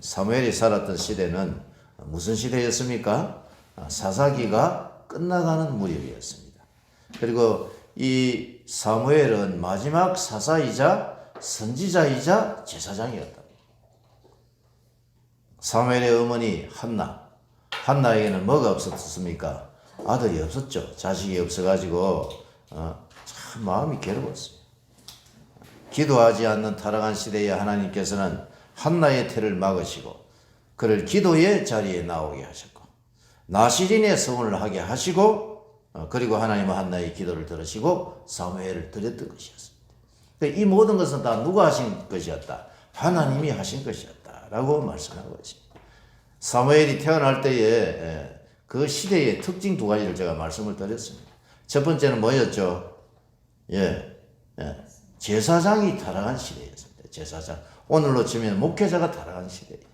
사무엘이 살았던 시대는 무슨 시대였습니까? 사사기가 끝나가는 무렵이었습니다. 그리고 이 사무엘은 마지막 사사이자 선지자이자 제사장이었다. 사무엘의 어머니 한나에게는 뭐가 없었습니까? 아들이 없었죠. 자식이 없어가지고 참 마음이 괴로웠습니다. 기도하지 않는 타락한 시대에 하나님께서는 한나의 태를 막으시고 그를 기도의 자리에 나오게 하셨고 나시린의 서원을 하게 하시고 그리고 하나님은 한나의 기도를 들으시고 사무엘을 드렸던 것이었습니다. 이 모든 것은 다 누가 하신 것이었다? 하나님이 하신 것이었다 라고 말씀한 것입니다. 사무엘이 태어날 때에 그 시대의 특징 두 가지를 제가 말씀을 드렸습니다. 첫 번째는 뭐였죠? 제사장이 타락한 시대였습니다. 제사장. 오늘로 치면 목회자가 타락한 시대예요.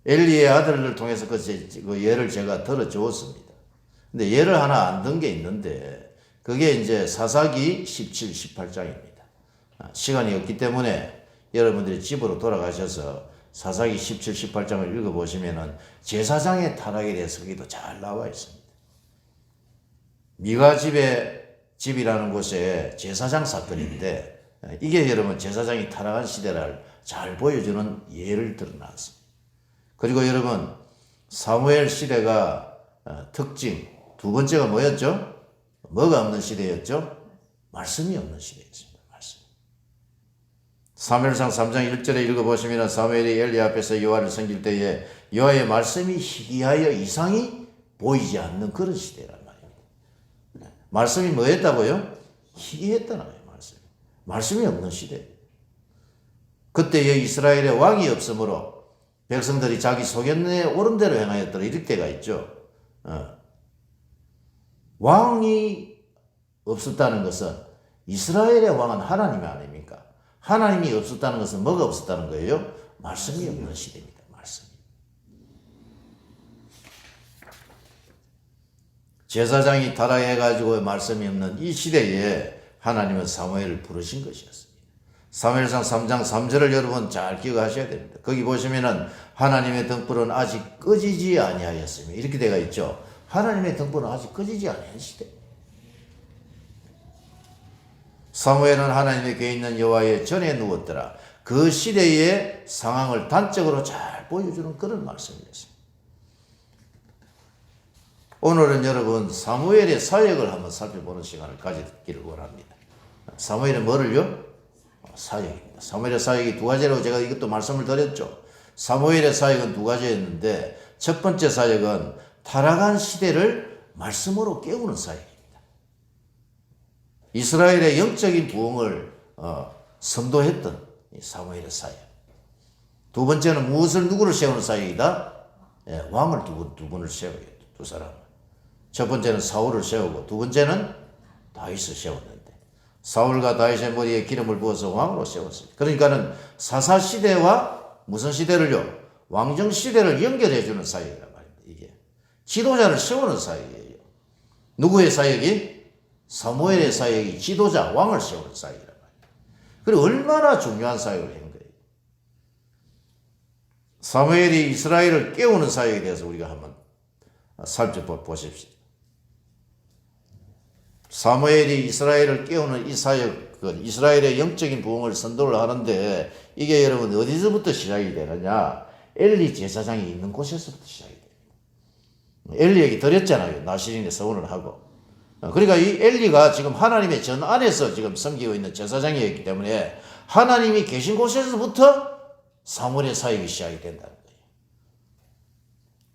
엘리의 아들을 통해서 그 예를 제가 들어주었습니다. 근데 예를 하나 안 든 게 있는데 그게 이제 사사기 17, 18장입니다. 시간이 없기 때문에 여러분들이 집으로 돌아가셔서 사사기 17, 18장을 읽어보시면은 제사장의 타락에 대해서 거기도 잘 나와 있습니다. 미가 집이라는 곳에 제사장 사건인데 이게 여러분 제사장이 타락한 시대를 잘 보여주는 예를 들어놨습니다. 그리고 여러분 사무엘 시대가 특징 두 번째가 뭐였죠? 뭐가 없는 시대였죠? 말씀이 없는 시대였습니다. 말씀. 사무엘상 3장 1절에 읽어보시면 사무엘이 엘리 앞에서 여호와를 섬길 때에 여호와의 말씀이 희귀하여 이상이 보이지 않는 그런 시대란 말입니다. 말씀이 뭐였다고요? 희귀했다는 거예요. 말씀이 없는 시대. 그때에 이스라엘의 왕이 없으므로 백성들이 자기 소견에 옳은 대로 행하였더라 이럴 때가 있죠. 왕이 없었다는 것은 이스라엘의 왕은 하나님이 아닙니까? 하나님이 없었다는 것은 뭐가 없었다는 거예요? 말씀이 없는 시대입니다. 말씀. 제사장이 타락해가지고 말씀이 없는 이 시대에 하나님은 사무엘을 부르신 것이었습니다. 사무엘상 3장 3절을 여러분 잘 기억하셔야 됩니다. 거기 보시면은 하나님의 등불은 아직 꺼지지 아니하였으며 이렇게 되어 있죠. 하나님의 등불은 아직 꺼지지 아니한 시대. 사무엘은 하나님의 궤에 있는 여호와의 전에 누웠더라. 그 시대의 상황을 단적으로 잘 보여주는 그런 말씀이었습니다. 오늘은 여러분 사무엘의 사역을 한번 살펴보는 시간을 가지기를 원합니다. 사무엘은 뭐를요? 사역입니다. 사무엘의 사역이 두 가지라고 제가 이것도 말씀을 드렸죠. 사무엘의 사역은 두 가지였는데 첫 번째 사역은 타락한 시대를 말씀으로 깨우는 사역입니다. 이스라엘의 영적인 부흥을 선도했던 사무엘의 사역. 두 번째는 누구를 세우는 사역이다? 왕을 두 분을 세워요. 두 사람. 첫 번째는 사울을 세우고 두 번째는 다윗을 세웠는데 사울과 다윗의 머리에 기름을 부어서 왕으로 세웠습니다. 그러니까는 사사 시대와 무슨 시대를요? 왕정 시대를 연결해 주는 사역이란 말입니다. 이게 지도자를 세우는 사역이에요. 누구의 사역이? 사무엘의 사역이 지도자 왕을 세우는 사역이란 말입니다. 그리고 얼마나 중요한 사역을 한 거예요. 사무엘이 이스라엘을 깨우는 사역에 대해서 우리가 한번 살펴보십시오. 사무엘이 이스라엘을 깨우는 이 사역은 이스라엘의 영적인 부흥을 선도를 하는데 이게 여러분 어디서부터 시작이 되느냐? 엘리 제사장이 있는 곳에서부터 시작이 됩니다. 엘리에게 드렸잖아요. 나시린의 서원을 하고. 그러니까 이 엘리가 지금 하나님의 전 안에서 지금 섬기고 있는 제사장이었기 때문에 하나님이 계신 곳에서부터 사무엘의 사역이 시작이 된다는 거예요.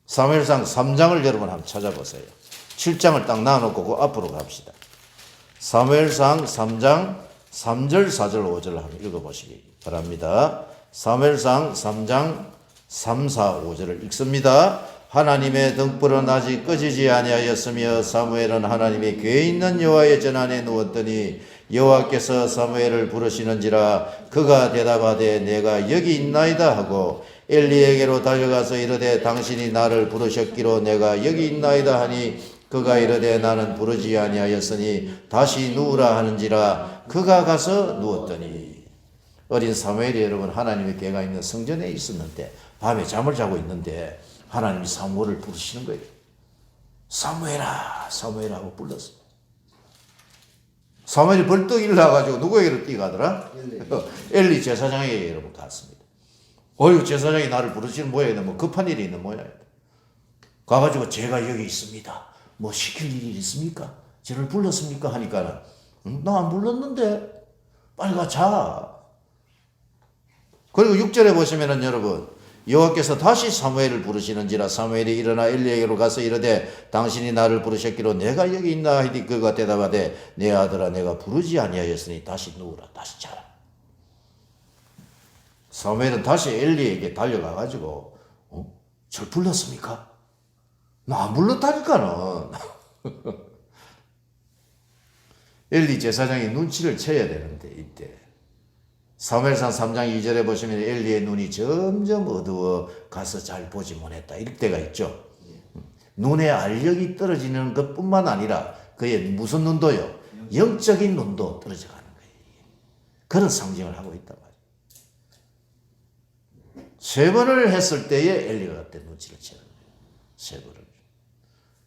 사무엘상 3장을 여러분 한번 찾아보세요. 7장을 딱 놔놓고 그 앞으로 갑시다. 사무엘상 3장 3절, 4절, 5절을 한번 읽어보시기 바랍니다. 사무엘상 3장 3, 4, 5절을 읽습니다. 하나님의 등불은 아직 꺼지지 아니하였으며 사무엘은 하나님의 궤에 있는 여호와의 전안에 누웠더니 여호와께서 사무엘을 부르시는지라 그가 대답하되 내가 여기 있나이다 하고 엘리에게로 달려가서 이르되 당신이 나를 부르셨기로 내가 여기 있나이다 하니 그가 이르되 나는 부르지 아니하였으니 다시 누우라 하는지라 그가 가서 누웠더니 어린 사무엘이 여러분 하나님의 궤가 있는 성전에 있었는데 밤에 잠을 자고 있는데 하나님이 사무엘을 부르시는 거예요. 사무엘아 사무엘아 하고 불렀어요. 사무엘이 벌떡 일어나가지고 누구에게로 뛰어가더라? 엘리 제사장에게 여러분 갔습니다. 어휴 제사장이 나를 부르시는 모양이다. 뭐 급한 일이 있는 모양이다. 가가지고 제가 여기 있습니다. 뭐 시킬 일이 있습니까? 저를 불렀습니까? 하니까는 나 안 불렀는데 빨리 가 자. 그리고 6절에 보시면은 여러분 여호와께서 다시 사무엘을 부르시는지라 사무엘이 일어나 엘리에게로 가서 이르되 당신이 나를 부르셨기로 내가 여기 있나 하니 그가 대답하되 내 아들아 내가 부르지 아니하였으니 다시 누우라 다시 자라. 사무엘은 다시 엘리에게 달려가 가지고 절 불렀습니까? 나 안 불렀다니까는. 엘리 제사장이 눈치를 채야 되는데 이때 사무엘상 3장 2절에 보시면 엘리의 눈이 점점 어두워 가서 잘 보지 못했다. 이럴 때가 있죠. 눈에 알력이 떨어지는 것뿐만 아니라 그의 무슨 눈도요? 영적인 눈도 떨어져 가는 거예요. 그런 상징을 하고 있단 말이에요. 3번을 했을 때에 엘리가 그때 눈치를 채는 거예요. 3번을.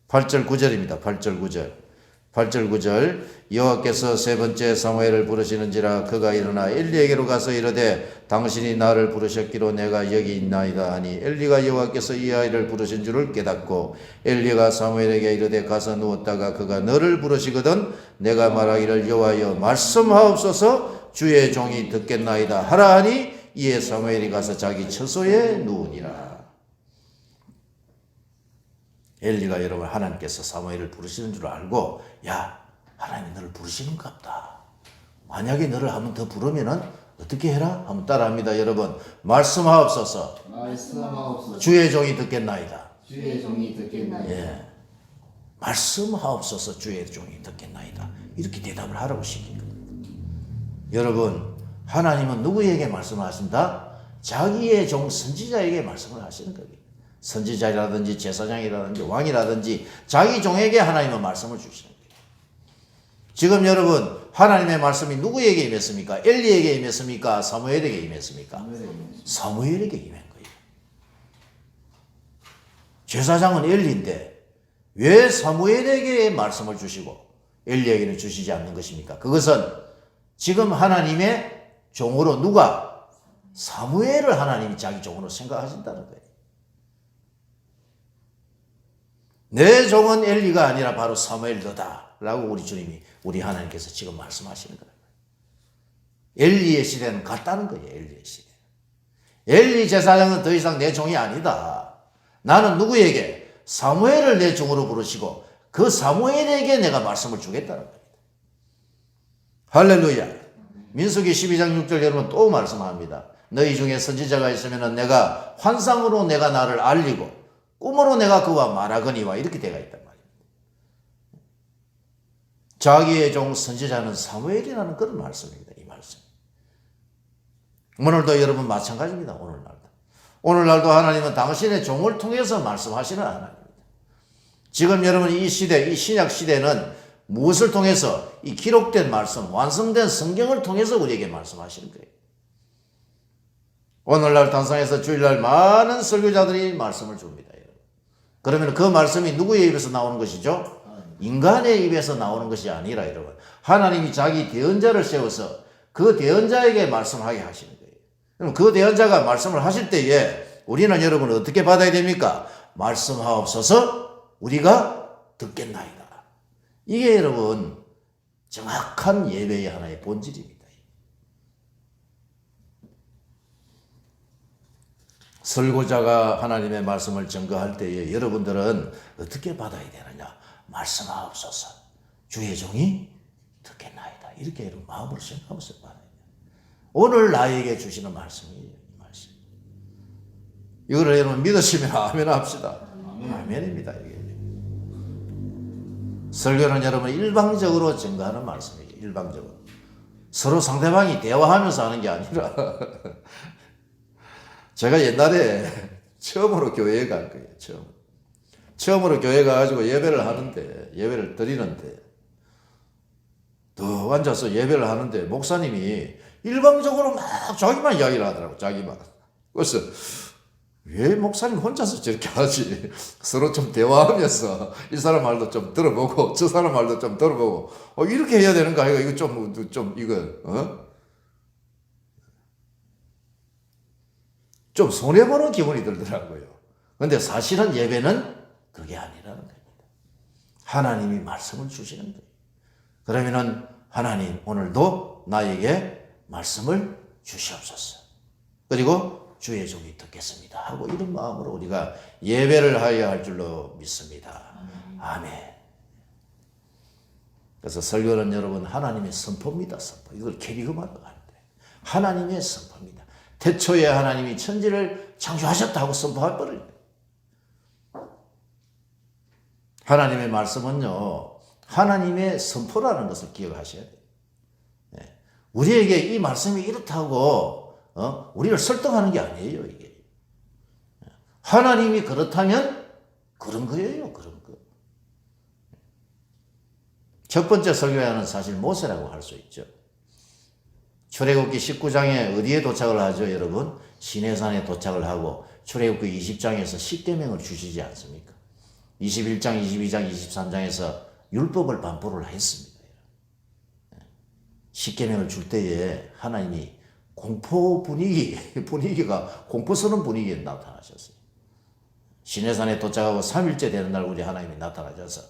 8절 9절입니다. 8절 9절. 8절 9절 여호와께서 3번째 사무엘을 부르시는지라 그가 일어나 엘리에게로 가서 이르되 당신이 나를 부르셨기로 내가 여기 있나이다 하니 엘리가 여호와께서 이 아이를 부르신 줄을 깨닫고 엘리가 사무엘에게 이르되 가서 누웠다가 그가 너를 부르시거든 내가 말하기를 여호와여 말씀하옵소서 주의 종이 듣겠나이다 하라 하니 이에 사무엘이 가서 자기 처소에 누우니라. 엘리가 여러분 하나님께서 사무엘을 부르시는 줄 알고 야 하나님이 너를 부르시는갑다. 만약에 너를 한번 더 부르면은 어떻게 해라? 한번 따라합니다. 여러분 말씀하옵소서. 말씀하옵소서. 주의 종이 듣겠나이다. 주의 종이 듣겠나이다. 예. 말씀하옵소서 주의 종이 듣겠나이다. 이렇게 대답을 하라고 시킨 겁니다. 여러분 하나님은 누구에게 말씀하신다? 자기의 종 선지자에게 말씀을 하시는 겁니다. 선지자라든지 제사장이라든지 왕이라든지 자기 종에게 하나님은 말씀을 주시는 거예요. 지금 여러분 하나님의 말씀이 누구에게 임했습니까? 엘리에게 임했습니까? 사무엘에게 임했습니까? 사무엘에게 임한 거예요. 제사장은 엘리인데 왜 사무엘에게 말씀을 주시고 엘리에게는 주시지 않는 것입니까? 그것은 지금 하나님의 종으로 누가? 사무엘을 하나님이 자기 종으로 생각하신다는 거예요. 내 종은 엘리가 아니라 바로 사무엘 너다 라고 우리 주님이 우리 하나님께서 지금 말씀하시는 거예요. 엘리의 시대는 갔다는 거예요. 엘리의 시대. 엘리 제사장은 더 이상 내 종이 아니다. 나는 누구에게? 사무엘을 내 종으로 부르시고 그 사무엘에게 내가 말씀을 주겠다는 겁니다. 할렐루야. 민수기 12장 6절 여러분 또 말씀합니다. 너희 중에 선지자가 있으면 내가 환상으로 내가 나를 알리고 꿈으로 내가 그와 말하거니와 이렇게 되어 있단 말입니다. 자기의 종 선지자는 사무엘이라는 그런 말씀입니다. 이 말씀. 오늘도 여러분 마찬가지입니다. 오늘날도 하나님은 당신의 종을 통해서 말씀하시는 하나님입니다. 지금 여러분 이 시대, 이 신약 시대는 무엇을 통해서 이 기록된 말씀, 완성된 성경을 통해서 우리에게 말씀하시는 거예요. 오늘날 단상에서 주일날 많은 설교자들이 말씀을 줍니다. 그러면 그 말씀이 누구의 입에서 나오는 것이죠? 인간의 입에서 나오는 것이 아니라 여러분 하나님이 자기 대언자를 세워서 그 대언자에게 말씀하게 하시는 거예요. 그럼 그 대언자가 말씀을 하실 때에 우리는 여러분 어떻게 받아야 됩니까? 말씀하옵소서 우리가 듣겠나이다. 이게 여러분 정확한 예배의 하나의 본질입니다. 설교자가 하나님의 말씀을 증거할 때에 여러분들은 어떻게 받아야 되느냐? 말씀하옵소서 주의 종이 듣겠나이다. 이렇게 여러분 마음으로 생각하면서 받아야 돼요. 오늘 나에게 주시는 말씀이에요. 이 말씀. 이거를 여러분 믿으시면 아멘 합시다. 아멘입니다. 이게. 설교는 여러분 일방적으로 증거하는 말씀이에요. 일방적으로. 서로 상대방이 대화하면서 하는 게 아니라 제가 옛날에 처음으로 교회에 간 거예요. 처음으로 교회 가가지고 예배를 드리는데 또 앉아서 예배를 하는데 목사님이 일방적으로 막 자기만 이야기를 하더라고, 자기만. 그래서 왜 목사님 혼자서 저렇게 하지? 서로 좀 대화하면서 이 사람 말도 좀 들어보고 저 사람 말도 좀 들어보고 이렇게 해야 되는 거 아이가? 이거 좀 손해보는 기분이 들더라고요. 근데 사실은 예배는 그게 아니라는 겁니다. 하나님이 말씀을 주시는 거예요. 그러면은 하나님 오늘도 나에게 말씀을 주시옵소서. 그리고 주의 종이 듣겠습니다 하고 이런 마음으로 우리가 예배를 하여야 할 줄로 믿습니다. 아멘. 그래서 설교는 여러분 하나님의 선포입니다. 선포. 이걸 캐리그마로 하는데 하나님의 선포입니다. 태초에 하나님이 천지를 창조하셨다 하고 선포할 뻔을. 하나님의 말씀은요, 하나님의 선포라는 것을 기억하셔야 돼요. 우리에게 이 말씀이 이렇다고 우리를 설득하는 게 아니에요, 이게. 하나님이 그렇다면 그런 거예요, 그런 거. 첫 번째 설교자는 사실 모세라고 할 수 있죠. 출애굽기 19장에 어디에 도착을 하죠, 여러분? 시내산에 도착을 하고 출애굽기 20장에서 십계명을 주시지 않습니까? 21장, 22장, 23장에서 율법을 반포를 했습니다. 십계명을 줄 때에 하나님이 공포 분위기가 공포스러운 분위기에 나타나셨어요. 시내산에 도착하고 3일째 되는 날 우리 하나님이 나타나셔서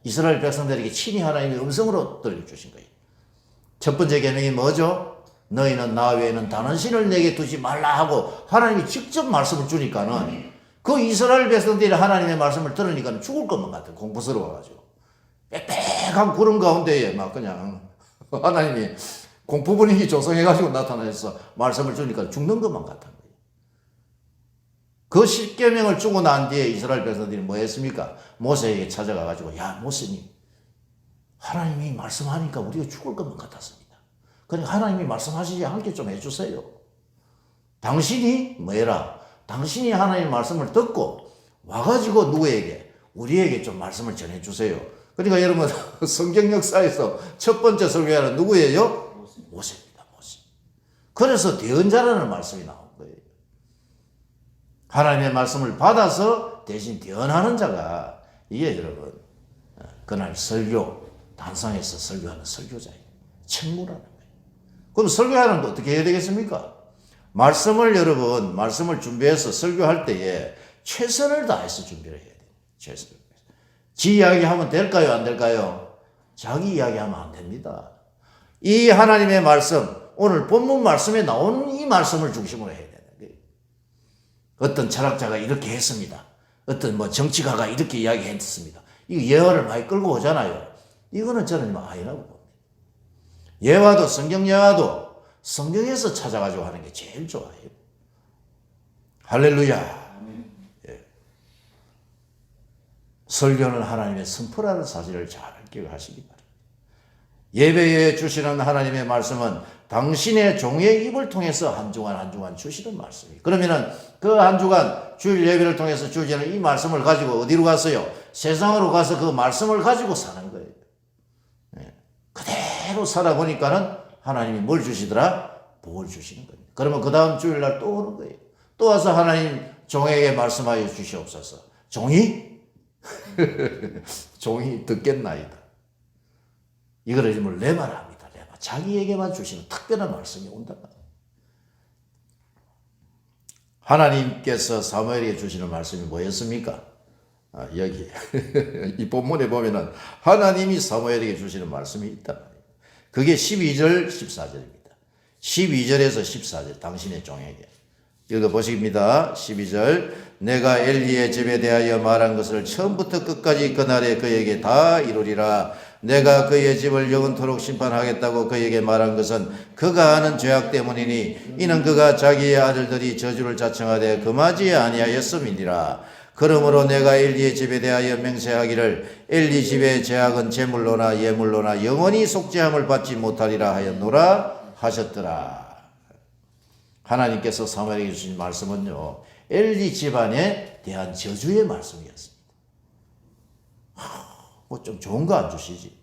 이스라엘 백성들에게 친히 하나님의 음성으로 들려주신 거예요. 첫 번째 계명이 뭐죠? 너희는 나 외에는 다른 신을 내게 두지 말라 하고 하나님이 직접 말씀을 주니까는 그 이스라엘 백성들이 하나님의 말씀을 들으니까 죽을 것만 같아요. 공포스러워가지고. 빽빽한 구름 가운데에 막 그냥 하나님이 공포 분위기 조성해가지고 나타나셔서 말씀을 주니까 죽는 것만 같은 거예요. 그 십계명을 주고 난 뒤에 이스라엘 백성들이 뭐 했습니까? 모세에게 찾아가가지고 야 모세님 하나님이 말씀하니까 우리가 죽을 것만 같았습니다. 그러니까 하나님이 말씀하시지 않게 좀 해주세요. 당신이 뭐해라? 당신이 하나님의 말씀을 듣고 와가지고 누구에게? 우리에게 좀 말씀을 전해주세요. 그러니까 여러분 성경 역사에서 첫 번째 설교자는 누구예요? 모세입니다. 모세. 그래서 대언자라는 말씀이 나온 거예요. 하나님의 말씀을 받아서 대신 대언하는 자가 이게 여러분 그날 설교 단상에서 설교하는 설교자예요. 책무라는 거예요. 그럼 설교하는 어떻게 해야 되겠습니까? 말씀을 여러분 말씀을 준비해서 설교할 때에 최선을 다해서 준비를 해야 돼요. 최선을 다해서. 지 이야기하면 될까요? 안 될까요? 자기 이야기하면 안 됩니다. 이 하나님의 말씀 오늘 본문 말씀에 나오는 이 말씀을 중심으로 해야 되는 거예요. 어떤 철학자가 이렇게 했습니다. 어떤 뭐 정치가가 이렇게 이야기했습니다. 이거 예화를 많이 끌고 오잖아요. 이거는 저는 아니라고 봅니다. 예화도 성경 예화도 성경에서 찾아가지고 하는 게 제일 좋아요. 할렐루야. 예. 설교는 하나님의 선포라는 사실을 잘 기억하시기 바랍니다. 예배에 주시는 하나님의 말씀은 당신의 종의 입을 통해서 한 주간 한 주간 주시는 말씀이에요. 그러면은 그 한 주간 주일 예배를 통해서 주시는 이 말씀을 가지고 어디로 갔어요? 세상으로 가서 그 말씀을 가지고 사는 거예요. 예. 그대로 살아보니까는 하나님이 뭘 주시더라? 복을 주시는 거예요. 그러면 그 다음 주일날 또 오는 거예요. 또 와서 하나님 종에게 말씀하여 주시옵소서. 종이? 종이 듣겠나이다. 이거를 뭐 레마라 합니다. 레마. 자기에게만 주시는 특별한 말씀이 온다. 하나님께서 사무엘에게 주시는 말씀이 뭐였습니까? 여기 이 본문에 보면은 하나님이 사무엘에게 주시는 말씀이 있다. 그게 12절 14절입니다. 12절에서 14절 당신의 종에게 읽어보십니다. 12절 내가 엘리의 집에 대하여 말한 것을 처음부터 끝까지 그날에 그에게 다 이루리라. 내가 그의 집을 영원토록 심판하겠다고 그에게 말한 것은 그가 하는 죄악 때문이니 이는 그가 자기의 아들들이 저주를 자청하되 금하지 아니하였음이니라. 그러므로 내가 엘리의 집에 대하여 맹세하기를 엘리 집의 죄악은 제물로나 예물로나 영원히 속죄함을 받지 못하리라 하였노라 하셨더라. 하나님께서 사무엘에게 주신 말씀은요 엘리 집안에 대한 저주의 말씀이었습니다. 뭐 좀 좋은 거 안 주시지.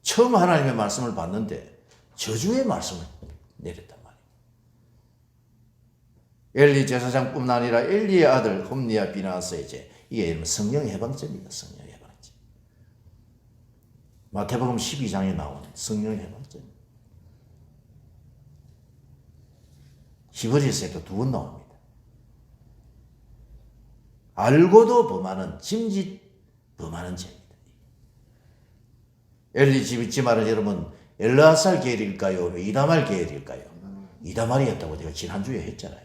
처음 하나님의 말씀을 받는데 저주의 말씀을 내렸단 말이에요. 엘리 제사장뿐만 아니라 엘리의 아들 홈리와 비나하스의 죄. 이게 성령 해방죄입니다. 성령 해방죄. 마태복음 12장에 나오는 성령 해방죄. 히브리서에도 2번 나옵니다. 알고도 범하는 짐짓 범하는 죄입니다. 엘리 집이지만은 여러분 엘르아살 계열일까요? 이다말 계열일까요? 이다말이었다고 제가 지난주에 했잖아요.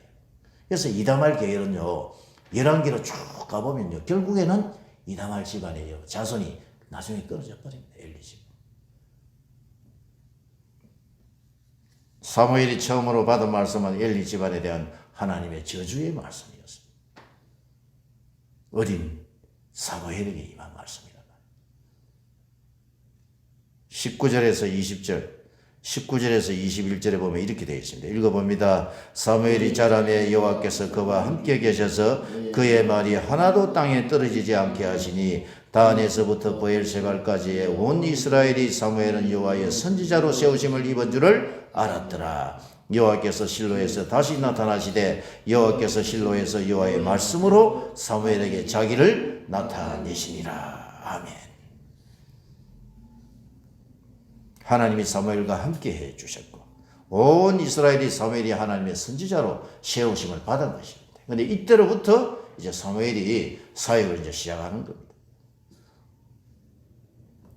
그래서 이다말 계열은요, 열왕기로 쭉 가보면요, 결국에는 이다말 집안이에요. 자손이 나중에 끊어져 버립니다. 엘리 집. 사무엘이 처음으로 받은 말씀은 엘리 집안에 대한 하나님의 저주의 말씀이었습니다. 어린 사무엘에게 임한 말씀이란 말이에요. 19절에서 20절, 19절에서 21절에 보면 이렇게 되어 있습니다. 읽어봅니다. 사무엘이 자라매 여호와께서 그와 함께 계셔서 그의 말이 하나도 땅에 떨어지지 않게 하시니 다한에서부터 브엘세발까지의 온 이스라엘이 사무엘은 여호와의 선지자로 세우심을 입은 줄을 알았더라. 여호와께서 실로에서 다시 나타나시되 여호와께서 실로에서 여호와의 말씀으로 사무엘에게 자기를 나타내시니라. 아멘. 하나님이 사무엘과 함께 해주셨고 온 이스라엘이 사무엘이 하나님의 선지자로 세우심을 받은 것입니다. 그런데 이때로부터 이제 사무엘이 사역을 이제 시작하는 겁니다.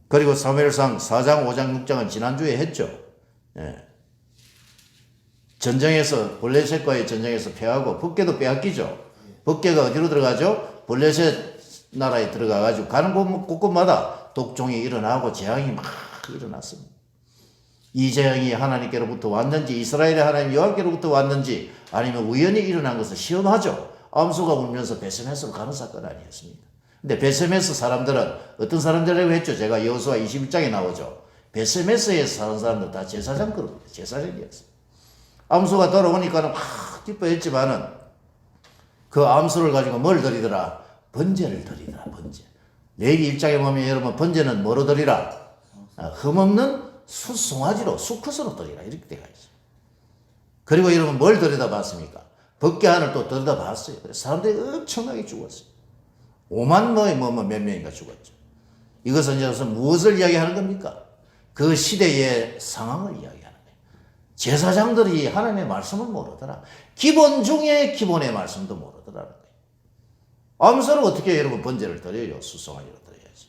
그리고 사무엘상 4장, 5장, 6장은 지난주에 했죠. 전쟁에서 블레셋과의 전쟁에서 패하고 북계도 빼앗기죠. 북계가 어디로 들어가죠? 블레셋 나라에 들어가가지고 가는 곳곳마다 독종이 일어나고 재앙이 막 일어났습니다. 이 재앙이 하나님께로부터 왔는지 이스라엘의 하나님 여호와께로부터 왔는지 아니면 우연히 일어난 것을 시험하죠. 암소가 울면서 베세메스로 가는 사건 아니었습니까? 근데 베세메스 사람들은 어떤 사람들이라고 했죠? 제가 여호수아 21장에 나오죠. 베세메스에 사는 사람들 다 제사장 그룹입니다. 제사장이었어요. 암소가 돌아오니까는 막 기뻐했지만은 그 암소를 가지고 뭘 드리더라? 번제를 드리더라. 번제. 레위 1장에 보면 여러분 번제는 뭐로 드리라? 흠없는 숫송아지로 수컷으로 드리라. 이렇게 되어 있어요. 그리고 여러분 뭘 들여다봤습니까? 법궤안을 또 들여다봤어요. 사람들이 엄청나게 죽었어요. 5만 몇 명인가 죽었죠. 이것은 이제 무엇을 이야기하는 겁니까? 그 시대의 상황을 이야기하는 거예요. 제사장들이 하나님의 말씀을 모르더라. 기본 중에 기본의 말씀도 모르더라는 거예요. 암소를 어떻게 여러분 번제를 드려요? 수송아지로 드려야지.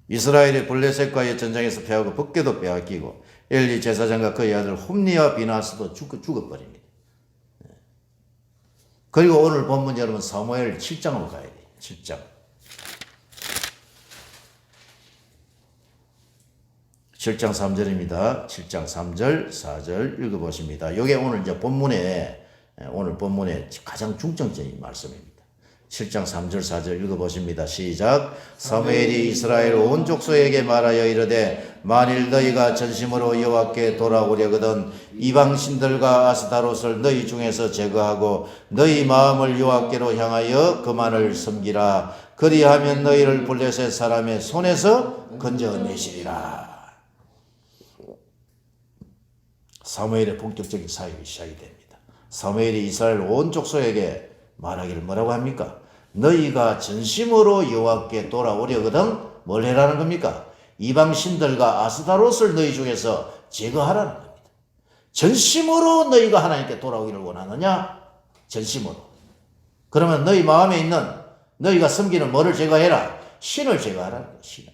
이스라엘이 블레셋과의 전쟁에서 패하고 북계도 빼앗기고 엘리 제사장과 그의 아들 홈리와 비나스도 죽어버립니다. 그리고 오늘 본문 여러분 사무엘 7장으로 가야 돼요. 7장. 7장 3절입니다. 7장 3절, 4절 읽어보십니다. 이게 오늘 이제 오늘 본문의 가장 중점적인 말씀입니다. 7장 3절, 4절 읽어보십니다. 시작. 사무엘이 이스라엘 온 족속에게 말하여 이르되 만일 너희가 전심으로 여호와께 돌아오려거든 이방 신들과 아스타롯을 너희 중에서 제거하고 너희 마음을 여호와께로 향하여 그만을 섬기라. 그리하면 너희를 블레셋 사람의 손에서 건져내시리라. 사무엘의 본격적인 사역이 시작이 됩니다. 사무엘이 이스라엘 온 족속에게 말하기를 뭐라고 합니까? 너희가 전심으로 여호와께 돌아오려거든 뭘 해라는 겁니까? 이방 신들과 아스타롯을 너희 중에서 제거하라는 겁니다. 전심으로 너희가 하나님께 돌아오기를 원하느냐? 전심으로. 그러면 너희 마음에 있는 너희가 섬기는 뭐를 제거해라? 신을 제거하라는 거예요. 신을.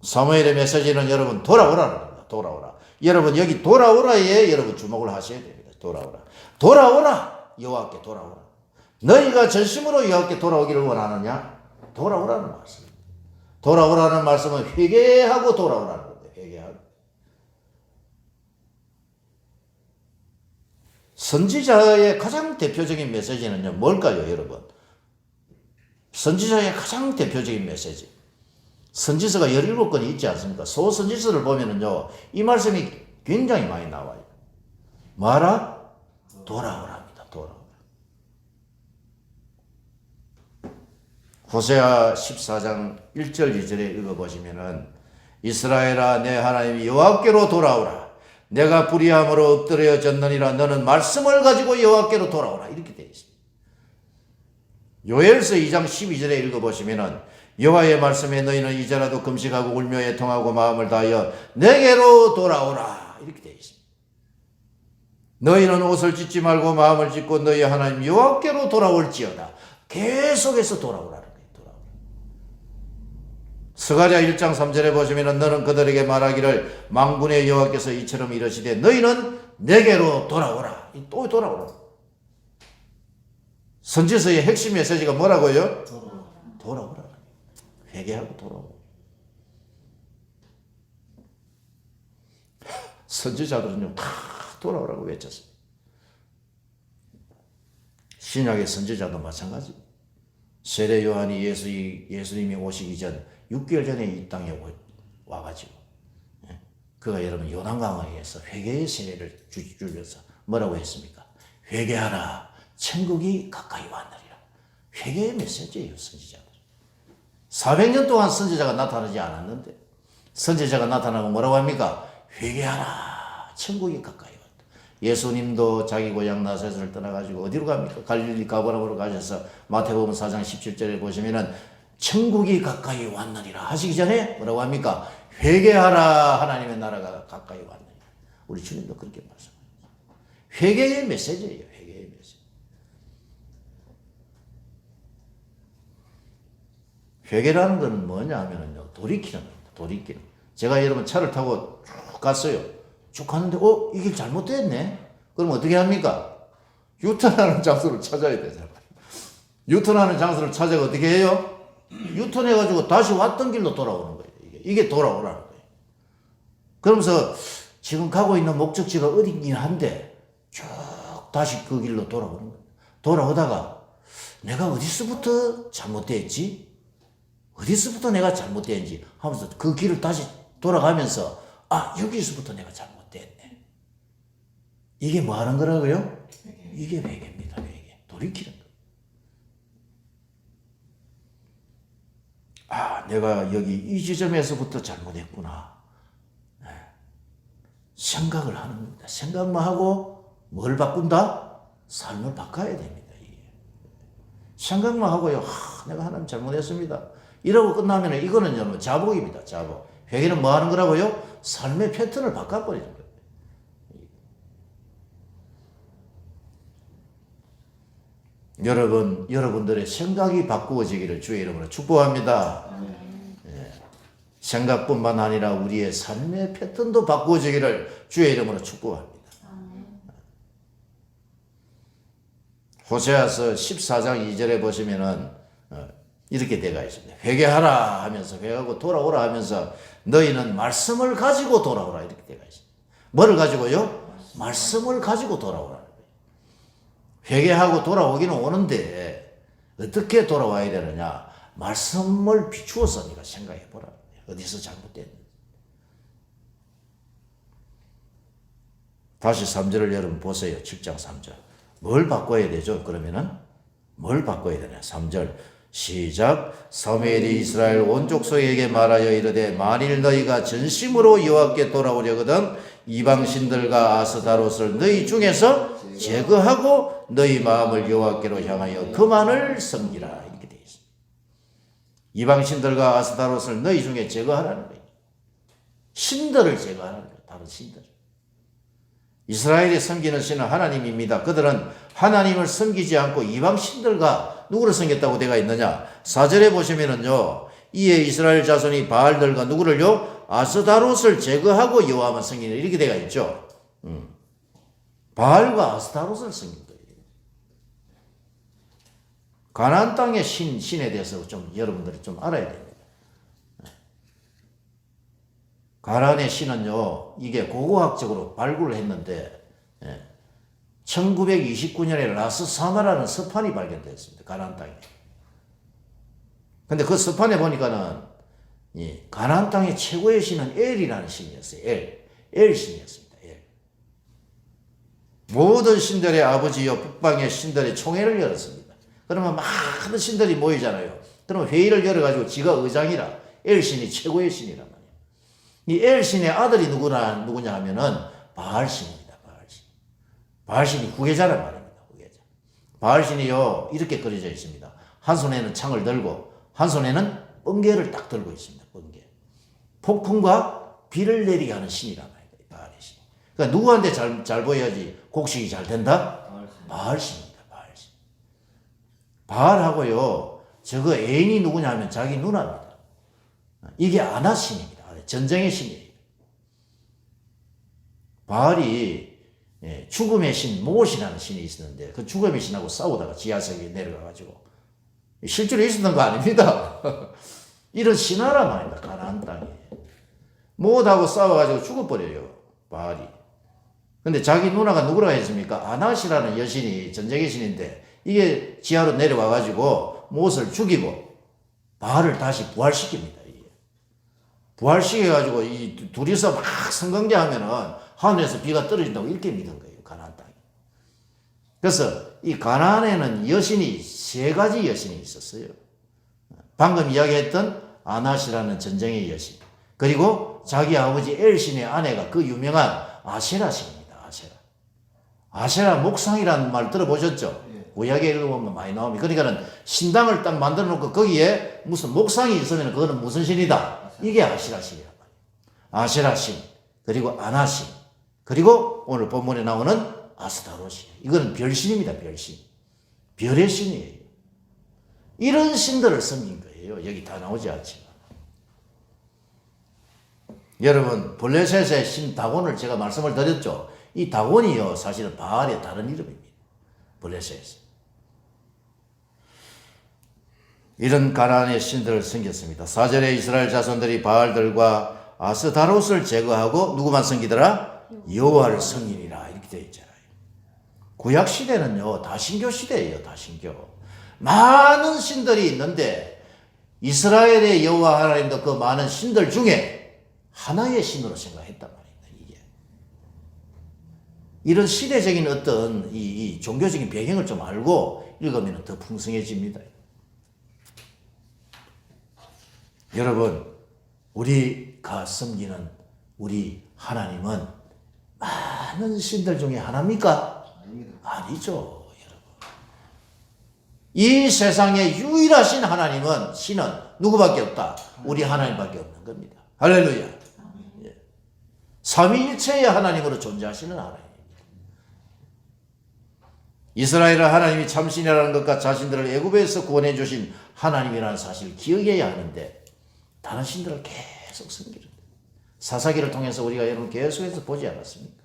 사무엘의 메시지는 여러분 돌아오라는 겁니다. 돌아오라. 여러분 여기 돌아오라에 여러분 주목을 하셔야 됩니다. 돌아오라. 돌아오라. 여호와께 돌아오라. 너희가 전심으로 여호와께 돌아오기를 원하느냐? 돌아오라는 말씀. 돌아오라는 말씀은 회개하고 돌아오라는 겁니다. 회개하고. 선지자의 가장 대표적인 메시지는요, 뭘까요, 여러분? 선지자의 가장 대표적인 메시지. 선지서가 17권이 있지 않습니까? 소선지서를 보면은요, 이 말씀이 굉장히 많이 나와요. 뭐라? 돌아오랍니다. 돌아오라. 호세아 14장 1절 2절에 읽어보시면은 이스라엘아 내 하나님 여호와께로 돌아오라. 내가 불의함으로 엎드려졌느니라. 너는 말씀을 가지고 여호와께로 돌아오라. 이렇게 되어 있습니다. 요엘서 2장 12절에 읽어보시면은 여호와의 말씀에 너희는 이제라도 금식하고 울며 애통하고 마음을 다하여 내게로 돌아오라. 이렇게 되어 있습니다. 너희는 옷을 찢지 말고 마음을 찢고 너희 하나님 여호와께로 돌아올지어다. 계속해서 돌아오라는 거예요. 돌아오라. 스가랴 1장 3절에 보시면 너는 그들에게 말하기를 만군의 여호와께서 이처럼 이르시되 너희는 내게로 돌아오라. 또 돌아오라. 선지서의 핵심 메시지가 뭐라고요? 돌아오라. 회개하고 돌아오라. 선지자들은요 다 돌아오라고 외쳤어요. 신약의 선지자도 마찬가지. 세례 요한이 예수님이 오시기 전 6개월 전에 이 땅에 와가지고 그가 여러분 요단강에서 회개의 세례를 주면서 뭐라고 했습니까? 회개하라. 천국이 가까이 왔느니라. 회개의 메시지예요. 선지자들. 400년 동안 선지자가 나타나지 않았는데 선지자가 나타나고 뭐라고 합니까? 회개하라. 천국이 가까이 왔다. 예수님도 자기 고향 나사렛을 떠나가지고 어디로 갑니까? 갈릴리 가버나움으로 가셔서 마태복음 4장 17절에 보시면은 천국이 가까이 왔느니라 하시기 전에 뭐라고 합니까? 회개하라. 하나님의 나라가 가까이 왔느니라. 우리 주님도 그렇게 말씀합니다. 회개의 메시지예요. 회개의 메시지. 회개라는 것은 뭐냐 하면은요, 돌이키는 겁니다. 돌이키는. 제가 여러분 차를 타고 쭉 갔어요. 쭉 갔는데, 이 길 잘못됐네? 그럼 어떻게 합니까? 유턴하는 장소를 찾아야 되잖아요. 유턴하는 장소를 찾아가 어떻게 해요? 유턴해가지고 다시 왔던 길로 돌아오는 거예요. 이게 돌아오라는 거예요. 그러면서 지금 가고 있는 목적지가 어디긴 한데, 쭉 다시 그 길로 돌아오는 거예요. 돌아오다가 내가 어디서부터 잘못됐지? 어디서부터 내가 잘못됐는지 하면서 그 길을 다시 돌아가면서 여기서부터 내가 잘못됐네. 이게 뭐 하는 거라고요? 이게 회개입니다. 회개. 돌이키는 거. 내가 여기 이 지점에서부터 잘못했구나. 생각을 하는 겁니다. 생각만 하고 뭘 바꾼다? 삶을 바꿔야 됩니다. 이게. 생각만 하고요. 내가 하나님 잘못했습니다. 이러고 끝나면 이거는 자복입니다. 자복. 회개는 뭐 하는 거라고요? 삶의 패턴을 바꿔버리는 거예요. 여러분들의 생각이 바꾸어지기를 주의 이름으로 축복합니다. 생각뿐만 아니라 우리의 삶의 패턴도 바꾸어지기를 주의 이름으로 축복합니다. 호세아서 14장 2절에 보시면은 이렇게 되어 있습니다. 회개하라 하면서 회개하고 돌아오라 하면서 너희는 말씀을 가지고 돌아오라 이렇게 되어 있습니다. 뭐를 가지고요? 말씀을 가지고 돌아오라는 거예요. 회개하고 돌아오기는 오는데 어떻게 돌아와야 되느냐? 말씀을 비추어서 네가 생각해 보라. 어디서 잘못됐는지. 다시 3절을 여러분 보세요. 7장 3절. 뭘 바꿔야 되죠? 그러면은 뭘 바꿔야 되냐? 3절 시작. 사무엘이 이스라엘 온 족속에게 말하여 이르되 만일 너희가 전심으로 여호와께 돌아오려거든 이방 신들과 아스다롯을 너희 중에서 제거하고 너희 마음을 여호와께로 향하여 그만을 섬기라. 이렇게 되어 있습니다. 이방 신들과 아스다롯을 너희 중에 제거하라는 거예요. 신들을 제거하라는 거예요. 다른 신들. 이스라엘이 섬기는 신은 하나님입니다. 그들은 하나님을 섬기지 않고 이방 신들과 누구를 섬겼다고 되어 있느냐? 4절에 보시면은요, 이에 이스라엘 자손이 바알들과 누구를요? 아스다롯을 제거하고 여호와만 섬기는 이렇게 되어 있죠. 바알과 아스다롯을 섬긴 거예요. 가나안 땅의 신에 대해서 좀 여러분들이 좀 알아야 됩니다. 가나안의 신은요, 이게 고고학적으로 발굴을 했는데 1929년에 라스사마라는 서판이 발견되었습니다. 가나안 땅에. 근데 그 서판에 보니까는 가나안 땅의 최고의 신은 엘이라는 신이었어요. 엘 신이었습니다. 엘. 모든 신들의 아버지요 북방의 신들의 총회를 열었습니다. 그러면 많은 신들이 모이잖아요. 그러면 회의를 열어가지고 지가 의장이라 엘신이 최고의 신이란 말이에요. 이 엘신의 아들이 누구냐 하면은 바알신입니다. 바알신. 바알신이 후계자란 말입니다. 후계자. 바알신이요 이렇게 그려져 있습니다. 한 손에는 창을 들고 한 손에는 번개를 딱 들고 있습니다. 번개. 폭풍과 비를 내리게 하는 신이란 말이에요. 바알의 신. 그러니까 누구한테 잘 보여야지 곡식이 잘 된다? 바알신입니다. 바알신. 바알하고요 저거 애인이 누구냐 하면 자기 누나입니다. 이게 아나신입니다. 전쟁의 신이에요. 바알이 죽음의 신 모옷이라는 신이 있었는데 그 죽음의 신하고 싸우다가 지하세계에 내려가가지고 실제로 있었던 거 아닙니다. 이런 신하란 말입니다. 가나안 땅에. 모옷하고 싸워가지고 죽어버려요. 바알이. 근데 자기 누나가 누구라고 했습니까? 아나시라는 여신이 전쟁의 신인데 이게 지하로 내려와가지고 모옷을 죽이고 바알을 다시 부활시킵니다. 부활시켜가지고 이 둘이서 막 성관계하면은 하늘에서 비가 떨어진다고 이렇게 믿은 거예요. 가나안 땅에. 그래서 이 가나안에는 여신이 세 가지 여신이 있었어요. 방금 이야기했던 아나시라는 전쟁의 여신. 그리고 자기 아버지 엘신의 아내가 그 유명한 아세라 신입니다. 아세라. 아세라 목상이라는 말 들어보셨죠? 구약에 읽어보면 많이 나옵니다. 그러니까는 신당을 딱 만들어 놓고 거기에 무슨 목상이 있으면 그거는 무슨 신이다? 이게 아세라 신이란 말이에요. 아세라 신, 그리고 아나 신, 그리고 오늘 본문에 나오는 아스타로 신. 이거는 별신입니다. 별신. 별의 신이에요. 이런 신들을 섬긴 거예요. 여기 다 나오지 않지만. 여러분 블레셋의 신 다곤을 제가 말씀을 드렸죠. 이 다곤이요 사실은 바알의 다른 이름입니다. 블레셋. 이런 가나안의 신들을 섬겼습니다. 4절에 이스라엘 자손들이 바알들과 아스타롯을 제거하고 누구만 섬기더라? 여호와를 섬기니라 이렇게 되어 있잖아요. 구약 시대는요 다신교 시대예요. 다신교. 많은 신들이 있는데 이스라엘의 여호와 하나님도 그 많은 신들 중에 하나의 신으로 생각했단 말입니다. 이게 이런 시대적인 어떤 이 종교적인 배경을 좀 알고 읽으면 더 풍성해집니다. 여러분, 우리가 섬기는 우리 하나님은 많은 신들 중에 하나입니까? 아니죠, 여러분. 이 세상에 유일하신 하나님은 신은 누구밖에 없다? 우리 하나님밖에 없는 겁니다. 할렐루야. 예. 삼위일체의 하나님으로 존재하시는 하나님입니다. 이스라엘은 하나님이 참신이라는 것과 자신들을 애굽에서 구원해 주신 하나님이라는 사실을 기억해야 하는데 다른 신들을 계속 섬기는 사사기를 통해서 우리가 여러분 계속해서 보지 않았습니까?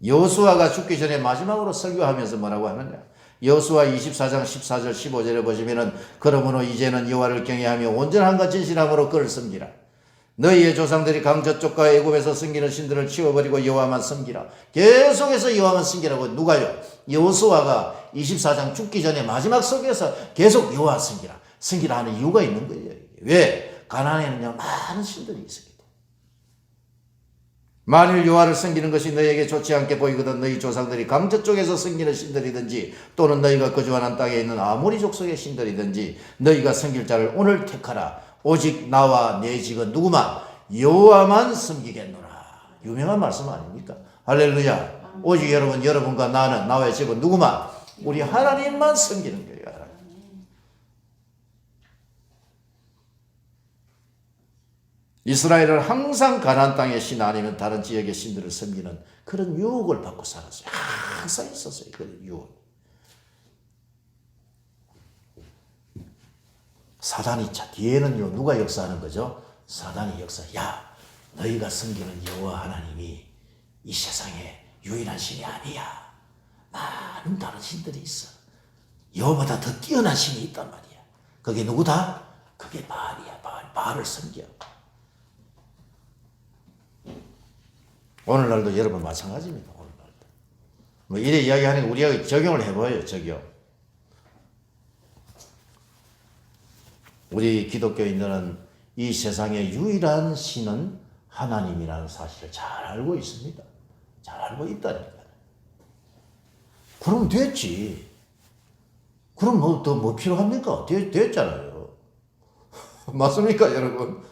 여호수아가 죽기 전에 마지막으로 설교하면서 뭐라고 하느냐? 여호수아 24장 14절 15절에 보시면은 그러므로 이제는 여호와를 경외하며 온전함과 진실함으로 그를 섬기라. 너희의 조상들이 강 저쪽과 애굽에서 섬기는 신들을 치워버리고 여호와만 섬기라. 계속해서 여호와만 섬기라고. 누가요? 여호수아가 24장 죽기 전에 마지막 설교에서 계속 여호와 섬기라 하는 이유가 있는 거예요. 왜? 가나안에는요 많은 신들이 있습니다. 만일 여호와를 섬기는 것이 너희에게 좋지 않게 보이거든 너희 조상들이 강저쪽에서 섬기는 신들이든지 또는 너희가 거주하는 땅에 있는 아모리 족속의 신들이든지 너희가 섬길 자를 오늘 택하라. 오직 나와 내 집은 누구만? 여호와만 섬기겠노라. 유명한 말씀 아닙니까? 할렐루야. 오직 여러분과 나는 나와의 집은 누구만? 우리 하나님만 섬기는 거예요. 이스라엘은 항상 가나안 땅의 신 아니면 다른 지역의 신들을 섬기는 그런 유혹을 받고 살았어요. 항상 있었어요. 그런 유혹. 사단이 뒤에는요 누가 역사하는 거죠? 사단이 역사. 야, 너희가 섬기는 여호와 하나님이 이 세상에 유일한 신이 아니야. 많은 다른 신들이 있어. 여호와보다 더 뛰어난 신이 있단 말이야. 그게 누구다? 그게 바알이야. 바알을 섬겨. 오늘날도 여러분 마찬가지입니다. 오늘날도. 뭐 이래 이야기하는 우리가 적용을 해봐요. 적용. 우리 기독교인들은 이 세상의 유일한 신은 하나님이라는 사실을 잘 알고 있습니다. 잘 알고 있다니까요. 그럼 됐지. 그럼 뭐 더 뭐 필요합니까? 됐잖아요. 맞습니까, 여러분?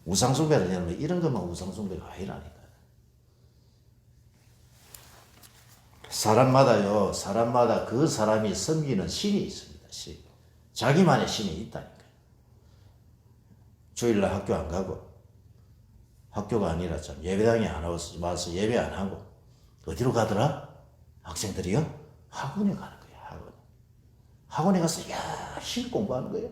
우상숭배는 여러분 이런 것만 우상숭배가 아니라니까. 사람마다 그 사람이 섬기는 신이 있습니다. 신. 자기만의 신이 있다니까요. 주일날 학교 안 가고, 학교가 아니라 참 예배당에 안 와서 예배 안 하고, 어디로 가더라? 학생들이요? 학원에 가는 거예요, 학원. 학원에 가서 열심히 공부하는 거예요.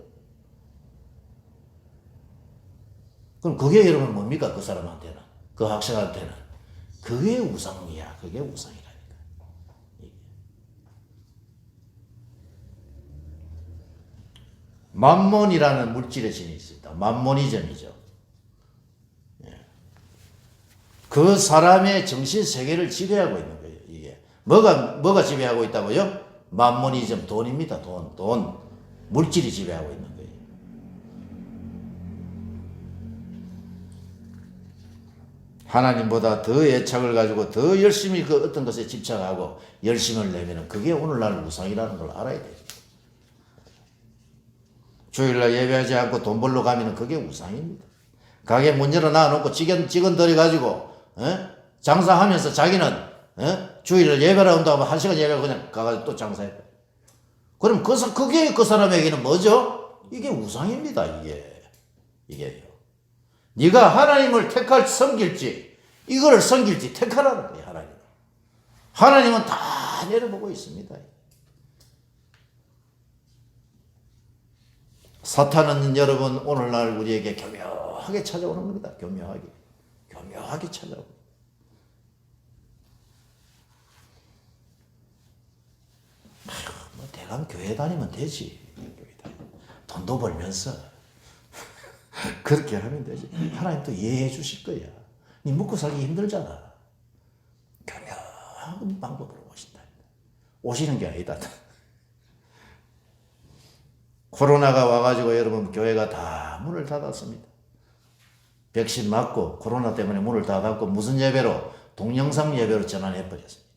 그럼 그게 여러분 뭡니까? 그 사람한테는, 그 학생한테는. 그게 우상이야. 그게 우상이라니까. 만몬이라는 물질의 신이 있습니다. 만모니즘이죠. 그 사람의 정신 세계를 지배하고 있는 거예요. 이게 뭐가 지배하고 있다고요? 만모니즘, 돈입니다. 돈. 물질이 지배하고 있는 거예요. 하나님보다 더 애착을 가지고 더 열심히 그 어떤 것에 집착하고 열심을 내면은 그게 오늘날 우상이라는 걸 알아야 돼요. 주일날 예배하지 않고 돈 벌러 가면은 그게 우상입니다. 가게 문 열어놔 놓고 직원들이 가지고 장사하면서 자기는 주일날 예배를 한다고 하면 1시간 예배하고 그냥 가가지고 또 장사해. 그럼 그게 그 사람에게는 뭐죠? 이게 우상입니다. 이게요. 네가 하나님을 섬길지 이거를 섬길지 택하라는 거예요. 하나님은 다 내려보고 있습니다. 사탄은 여러분 오늘날 우리에게 교묘하게 찾아오는 겁니다. 교묘하게 찾아오고. 뭐 대강 교회 다니면 되지. 돈도 벌면서 그렇게 하면 되지. 하나님 또 이해해 주실 거야. 네 먹고 살기 힘들잖아. 교묘한 방법으로 오신다. 오시는 게 아니다. 코로나가 와가지고 여러분 교회가 다 문을 닫았습니다. 백신 맞고 코로나 때문에 문을 닫았고 무슨 예배로? 동영상 예배로 전환해버렸습니다.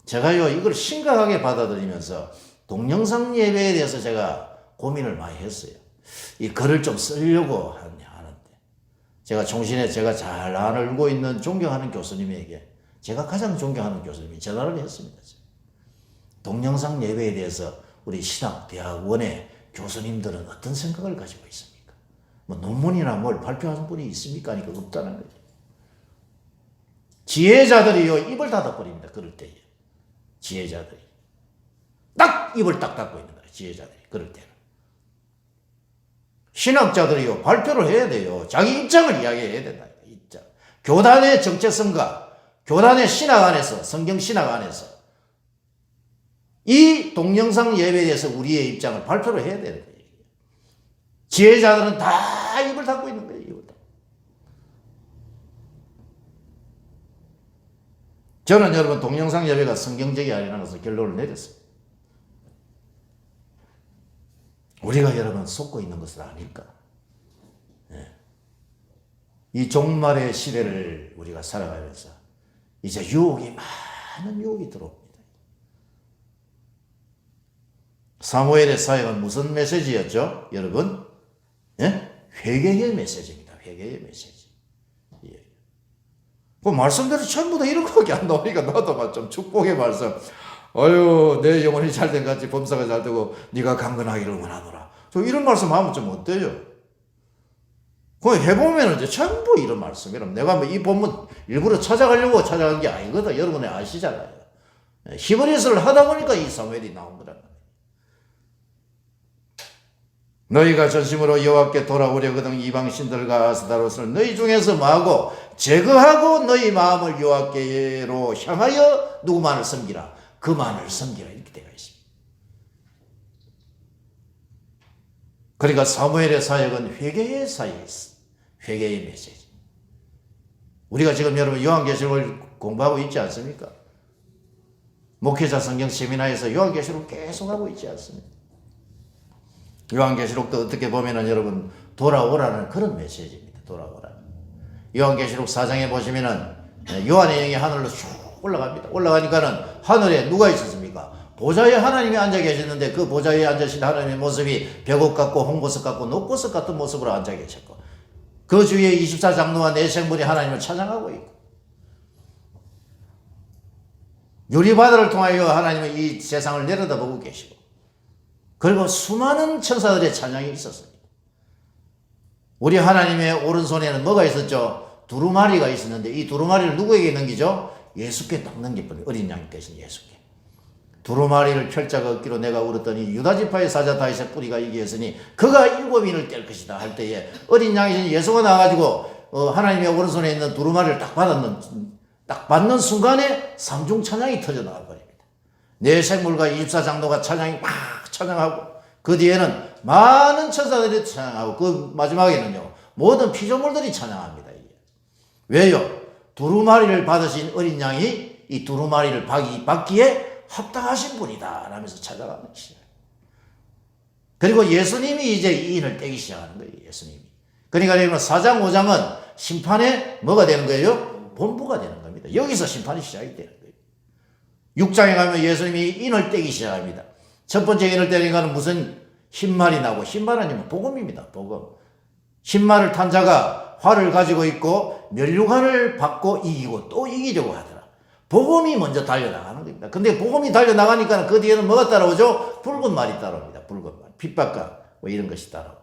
제가요 이걸 심각하게 받아들이면서 동영상 예배에 대해서 제가 고민을 많이 했어요. 이 글을 좀 쓰려고 하는데 제가 종신에 제가 잘 알고 있는 존경하는 교수님에게 제가 가장 존경하는 교수님이 전화를 했습니다. 동영상 예배에 대해서 우리 신학대학원의 교수님들은 어떤 생각을 가지고 있습니까? 뭐 논문이나 뭘 발표하는 분이 있습니까? 하니까 없다는 거죠. 지혜자들이요 입을 닫아버립니다. 그럴 때에 지혜자들이 딱 입을 딱 닫고 있는 거예요. 지혜자들이 그럴 때는 신학자들이요 발표를 해야 돼요. 자기 입장을 이야기해야 된다. 입장. 교단의 정체성과 교단의 신학 안에서 성경 신학 안에서 이 동영상 예배에 대해서 우리의 입장을 발표를 해야 되는 거예요. 지혜자들은 다 입을 닫고 있는 거예요. 입을 닫고. 저는 여러분 동영상 예배가 성경적이 아니라는 것을 결론을 내렸습니다. 우리가 여러분 속고 있는 것을 아닐까? 이 종말의 시대를 우리가 살아가면서 이제 많은 유혹이 들어옵니다. 사무엘의 사역은 무슨 메시지였죠? 여러분? 회개의 메시지입니다. 회개의 메시지. 그 말씀대로 전부 다 이런 거밖에 안 나오니까 나도 좀 축복의 말씀. 아유, 내 영혼이 잘된 같이 범사가 잘되고 네가 강건하기를 원하노라. 저 이런 말씀 하면 좀 어때요? 그 해보면 이제 전부 이런 말씀이라 내가 뭐 이 본문 일부러 찾아가려고 찾아간 게 아니거든. 여러분이 아시잖아요. 히브리서를 하다 보니까 이 사무엘이 나온 거란 말이에요. 너희가 전심으로 여호와께 돌아오려거든 이방 신들과 아스타롯을 너희 중에서 마하고 제거하고 너희 마음을 여호와께로 향하여 누구만을 섬기라. 그만을 섬기라. 이렇게 되어 있습니다. 그러니까 사무엘의 사역은 회개의 사역이었어요. 회개의 메시지. 우리가 지금 여러분 요한계시록을 공부하고 있지 않습니까? 목회자 성경 세미나에서 요한계시록 계속 하고 있지 않습니까? 요한계시록도 어떻게 보면은 여러분 돌아오라는 그런 메시지입니다. 돌아오라. 요한계시록 4장에 보시면은 요한의 영이 하늘로 쭉 올라갑니다. 올라가니까는 하늘에 누가 있었습니까? 보좌에 하나님이 앉아 계셨는데 그 보좌에 앉으신 하나님의 모습이 벽옥 같고 홍보석 같고 녹보석 같은 모습으로 앉아 계셨고 그 주위에 24장로와 내생물이 하나님을 찬양하고 있고 유리바다를 통하여 하나님은 이 세상을 내려다보고 계시고 그리고 수많은 천사들의 찬양이 있었습니다. 우리 하나님의 오른손에는 뭐가 있었죠? 두루마리가 있었는데 이 두루마리를 누구에게 넘기죠? 예수께 딱 넘겨버려요. 어린 양 대신 예수께. 두루마리를 펼자가 얻기로 내가 울었더니 유다지파의 사자 다윗의 뿌리가 이기었으니 그가 7인을 뗄 것이다 할 때에 어린 양이신 예수가 나와가지고 하나님의 오른손에 있는 두루마리를 딱 받는 순간에 삼중 찬양이 터져나와 버립니다. 내 생물과 24장로가 찬양이 막 찬양하고 그 뒤에는 많은 천사들이 찬양하고 그 마지막에는요 모든 피조물들이 찬양합니다. 이게. 왜요? 두루마리를 받으신 어린 양이 이 두루마리를 받기에 합당하신 분이다 라면서 찾아가는 것이에요. 그리고 예수님이 이제 이 인을 떼기 시작하는 거예요. 예수님이. 그러니까 4장 5장은 심판의 뭐가 되는 거예요? 본부가 되는 겁니다. 여기서 심판이 시작이 되는 거예요. 6장에 가면 예수님이 인을 떼기 시작합니다. 첫 번째 인을 떼니까는 무슨 흰말이 나고 흰말 아니면 복음입니다. 복음. 흰말을 탄 자가 활을 가지고 있고 면류관을 받고 이기고 또 이기려고 하더라. 복음이 먼저 달려나가는 겁니다. 근데 복음이 달려나가니까 그 뒤에는 뭐가 따라오죠? 붉은 말이 따라옵니다. 붉은 말. 핍박과 뭐 이런 것이 따라오고.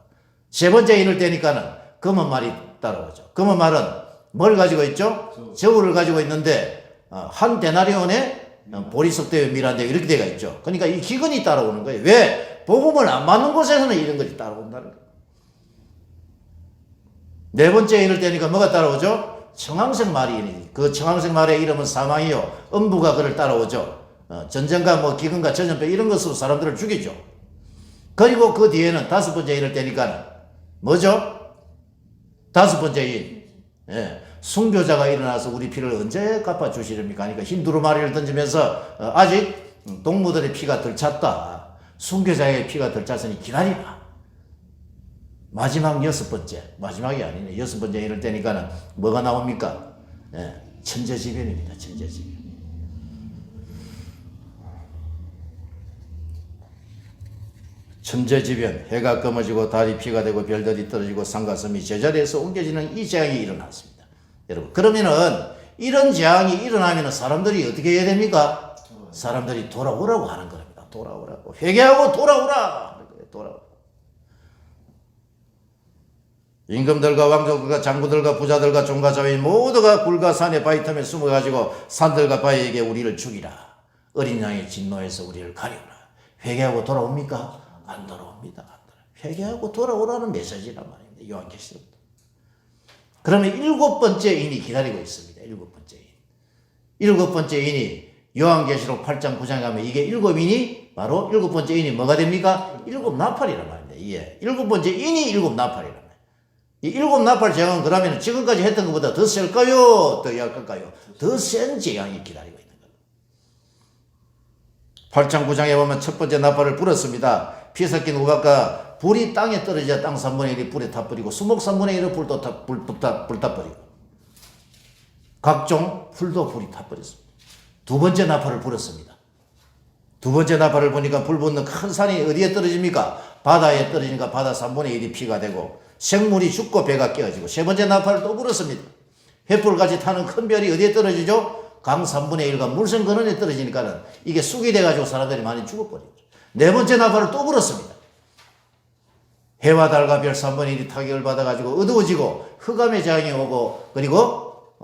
세 번째 인을 떼니까는 검은 말이 따라오죠. 검은 말은 뭘 가지고 있죠? 저울을 가지고 있는데 한 데나리온에 보리석대에 밀한데 이렇게 되어 있죠. 그러니까 이 기근이 따라오는 거예요. 왜? 복음을 안 맞는 곳에서는 이런 것이 따라온다는 거예요. 네 번째 인을 떼니까 뭐가 따라오죠? 청황색 말이 그 청황색 말의 이름은 사망이요. 음부가 그를 따라오죠. 전쟁과 뭐 기근과 전염병 이런 것으로 사람들을 죽이죠. 그리고 그 뒤에는 다섯 번째 인을 떼니까 뭐죠? 다섯 번째 인. 예. 순교자가 일어나서 우리 피를 언제 갚아주시렵니까? 하니까 흰 두루마리를 던지면서 아직 동무들의 피가 덜 찼다. 순교자의 피가 덜 찼으니 기다리라. 마지막 여섯 번째, 마지막이 아니네. 여섯 번째 이럴 때니까는 뭐가 나옵니까? 예, 천재지변입니다. 천재지변. 천재지변, 해가 검어지고 달이 피가 되고 별들이 떨어지고 상가섬이 제자리에서 옮겨지는 이 재앙이 일어났습니다. 여러분, 그러면은 이런 재앙이 일어나면은 사람들이 어떻게 해야 됩니까? 사람들이 돌아오라고 하는 겁니다. 돌아오라고. 회개하고 돌아오라. 돌아오라. 임금들과 왕족들과 장군들과 부자들과 종과 자외인 모두가 굴과 산의 바위 틈에 숨어가지고 산들과 바위에게 우리를 죽이라. 어린 양의 진노에서 우리를 가리우라. 회개하고 돌아옵니까? 안 돌아옵니다. 안 돌아옵니다. 회개하고 돌아오라는 메시지란 말입니다. 요한계시록도. 그러면 일곱 번째 인이 기다리고 있습니다. 일곱 번째 인. 일곱 번째 인이 요한계시록 8장 9장에 가면 이게 일곱 인이 바로 일곱 번째 인이 뭐가 됩니까? 일곱 나팔이란 말입니다. 예. 일곱 번째 인이 일곱 나팔이란 말입니다. 이 일곱 나팔 재앙은 그러면 지금까지 했던 것보다 더 셀까요? 더 약할까요? 더 센 재앙이 기다리고 있는 거예요. 8장 9장에 보면 첫 번째 나팔을 불었습니다. 피 섞인 우박과 불이 땅에 떨어져 땅 3분의 1이 불에 타버리고 수목 3분의 1은 불 타버리고 각종 풀도 불이 타버렸습니다. 두 번째 나팔을 불었습니다. 두 번째 나팔을 보니까 불 붙는 큰 산이 어디에 떨어집니까? 바다에 떨어지니까 바다 3분의 1이 피가 되고 생물이 죽고 배가 깨어지고 세 번째 나팔을 또 불었습니다. 횃불같이 타는 큰 별이 어디에 떨어지죠? 강 3분의 1과 물성 근원에 떨어지니까는 이게 쑥이 돼가지고 사람들이 많이 죽어버리죠. 네 번째 나팔을 또 불었습니다. 해와 달과 별 3분의 1이 타격을 받아가지고 어두워지고 흑암의 재앙이 오고 그리고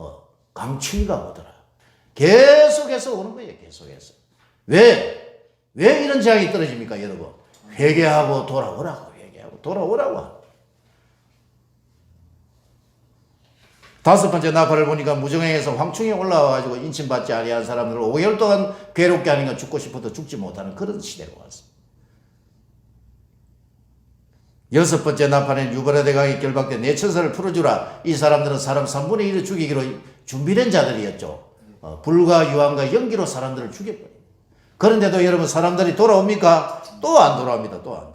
강추위가 오더라. 계속해서 오는 거예요. 계속해서. 왜 이런 재앙이 떨어집니까 여러분? 회개하고 돌아오라고. 회개하고 돌아오라고. 다섯 번째 나팔을 보니까 무정행에서 황충이 올라와가지고 인침받지 아니한 사람들을 5개월 동안 괴롭게 하니까 죽고 싶어도 죽지 못하는 그런 시대가 왔습니다. 여섯 번째 나팔엔 유브라데 강이 결박돼 내 천사를 풀어주라. 이 사람들은 사람 3분의 1을 죽이기로 준비된 자들이었죠. 불과 유황과 연기로 사람들을 죽여버려요. 그런데도 여러분 사람들이 돌아옵니까? 또 안 돌아옵니다. 또 안 돌아옵니다.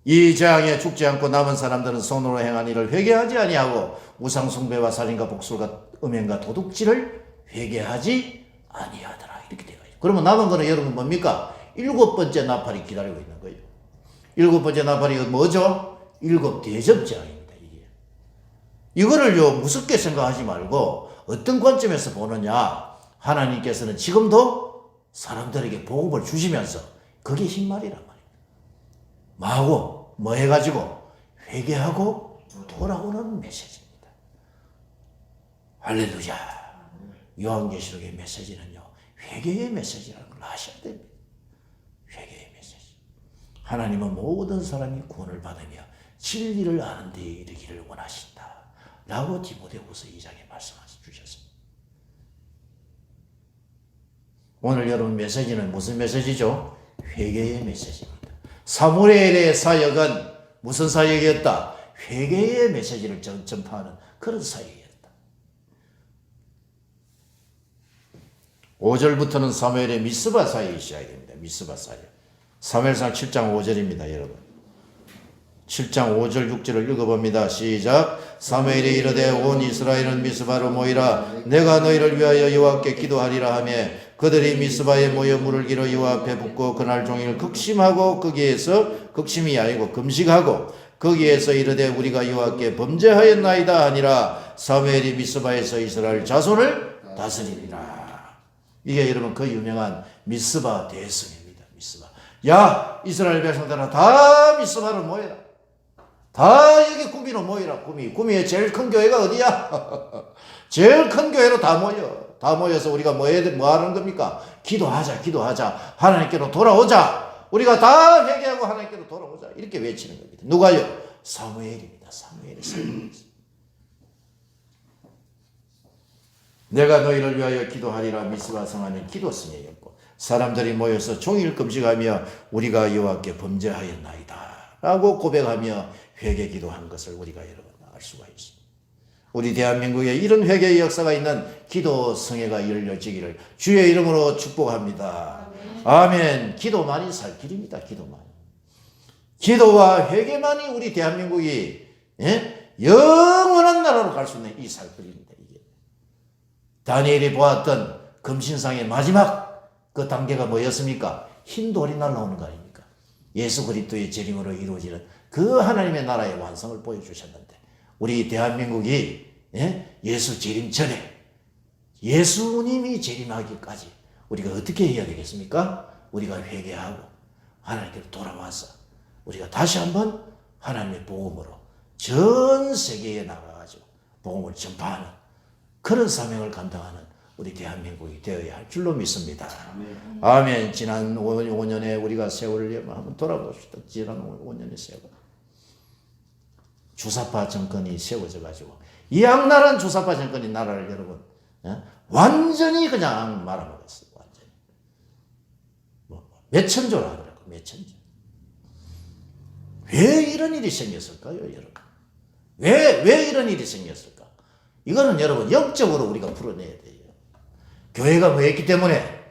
이 재앙에 죽지 않고 남은 사람들은 손으로 행한 일을 회개하지 아니하고 우상 숭배와 살인과 복술과 음행과 도둑질을 회개하지 아니하더라. 이렇게 되어 있어요. 그러면 남은 거는 여러분 뭡니까? 7번째 나팔이 기다리고 있는 거예요. 7번째 나팔이 뭐죠? 7 대접장입니다. 이거를요 무섭게 생각하지 말고 어떤 관점에서 보느냐. 하나님께서는 지금도 사람들에게 복음을 주시면서 그게 흰말이란 말입니다. 뭐하고 뭐 해가지고 회개하고 돌아오는 메시지입니다. 할렐루야. 요한계시록의 메시지는요 회개의 메시지라는 걸 아셔야 됩니다. 회개의 메시지. 하나님은 모든 사람이 구원을 받으며 진리를 아는 데 이르기를 원하신다 라고 디모데후서 2장에 말씀하셨습니다. 오늘 여러분 메시지는 무슨 메시지죠? 회개의 메시지입니다. 사무엘의 사역은 무슨 사역이었다? 회개의 메시지를 전파하는 그런 사역이었다. 5절부터는 사무엘의 미스바 사역이 시작됩니다. 미스바 사역. 사무엘상 7장 5절입니다. 여러분. 7장 5절 6절을 읽어봅니다. 시작. 사무엘이 이르되 온 이스라엘은 미스바로 모이라. 내가 너희를 위하여 여호와께 기도하리라 하며 그들이 미스바에 모여 물을 기로 여호와 앞에 붓고 그날 종일 극심하고 거기에서 극심이 아니고 금식하고 거기에서 이르되 우리가 여호와께 범죄하였나이다 하니라. 사무엘이 미스바에서 이스라엘 자손을 다스리리라. 이게 여러분 그 유명한 미스바 대성입니다. 미스바. 야 이스라엘 백성들아 다 미스바로 모여라. 다 여기 구미로 모이라. 구미의 제일 큰 교회가 어디야? 제일 큰 교회로 다 모여. 다 모여서 우리가 뭐 하는 겁니까? 기도하자. 하나님께로 돌아오자. 우리가 다 회개하고 하나님께로 돌아오자. 이렇게 외치는 겁니다. 누가요? 사무엘입니다. 사무엘이 사무엘입니다. 내가 너희를 위하여 기도하리라. 미스바 성하는 기도성이었고 사람들이 모여서 종일 금식하며 우리가 여호와께 범죄하였나이다 라고 고백하며 회개 기도한 것을 우리가 여러분 알 수가 있습니다. 우리 대한민국에 이런 회개의 역사가 있는 기도 성회가 열려지기를 주의 이름으로 축복합니다. 아멘. 기도만이 살 길입니다. 기도와 회개만이 우리 대한민국이 영원한 나라로 갈 수 있는 이 살 길입니다. 이게 다니엘이 보았던 금신상의 마지막 그 단계가 뭐였습니까? 흰 돌이 날라오는 거 아닙니까? 예수 그리스도의 재림으로 이루어지는 그 하나님의 나라의 완성을 보여주셨는데 우리 대한민국이 예수 재림 전에 예수님이 재림하기까지 우리가 어떻게 해야 되겠습니까? 우리가 회개하고 하나님께로 돌아와서 우리가 다시 한번 하나님의 복음으로 전 세계에 나가가지고 복음을 전파하는 그런 사명을 감당하는 우리 대한민국이 되어야 할 줄로 믿습니다. 아멘. 지난 5년에 우리가 세월을 한번 돌아봅시다. 지난 5년의 세월. 주사파 정권이 세워져 가지고 이 악랄한 주사파 정권이 나라를 여러분 완전히 그냥 말아먹었어요. 완전히. 몇천조라 하더라고. 몇천조. 왜 이런 일이 생겼을까요, 여러분? 왜 이런 일이 생겼을까? 이거는 여러분 영적으로 우리가 풀어내야 돼요. 교회가 뭐 했기 때문에?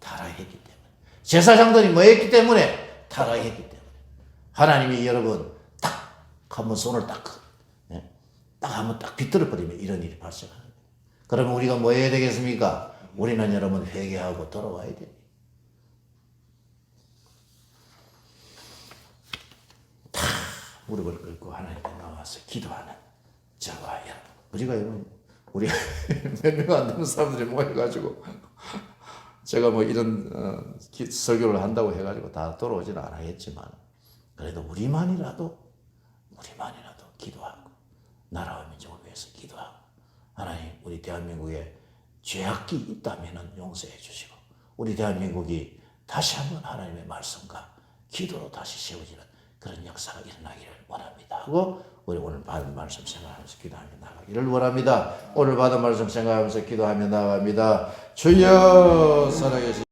타락했기 때문에. 제사장들이 뭐 했기 때문에? 타락했기 때문에. 하나님이 여러분 딱 한번 손을 딱 한번 딱 비틀어 버리면 이런 일이 발생하는 거예요. 그러면 우리가 뭐 해야 되겠습니까? 우리는 여러분 회개하고 돌아와야 돼요. 다 무릎을 꿇고 하나님께 나와서 기도하는 저와 여러분. 우리가 몇 명 안 되는 사람들이 모여가지고 제가 뭐 이런 설교를 한다고 해가지고 다 돌아오지는 않았겠지만 그래도 우리만이라도 기도하고 나라와 민족을 위해서 기도하고 하나님 우리 대한민국에 죄악이 있다면 용서해 주시고 우리 대한민국이 다시 한번 하나님의 말씀과 기도로 다시 세워지는 그런 역사가 일어나기를 원합니다 하고 우리 오늘 받은 말씀 생각하면서 기도하며 나가기를 원합니다. 오늘 받은 말씀 생각하면서 기도하며 나갑니다. 주여 살아계신